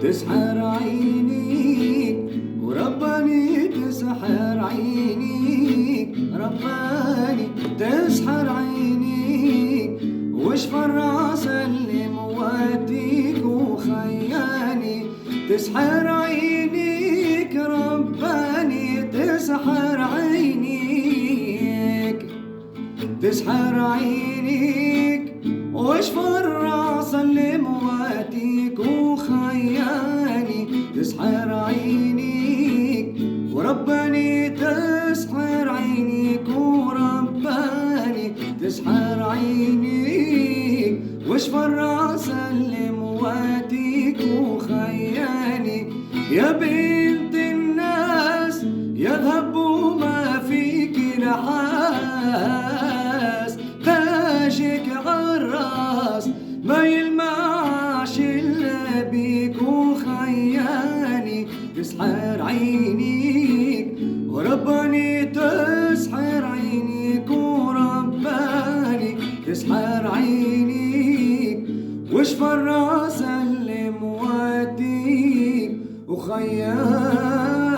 تسحر عينيك ورباني تسحر عينيك، رباني تسحر عينيك، واشفى الراس اللي مواتيك وخياني. تسحر عينيك رباني تسحر عينيك، تسحر عينيك، واشفى الراس اللي مواتيك وخياني. تسحر عينيك ورباني تسحر عينيك، ورباني تسحر عينيك، واشفى الراس اللي مواتيك وخياني. يا بنت الناس يذهب ما فيك نحاس، تاجك عالراس ما يلمعش الا بيك وخياني. تسحر عينيك ورباني تسحر عينيك، ورباني تسحر عينيك، واشفى الراس اللي مواتيك وخياني.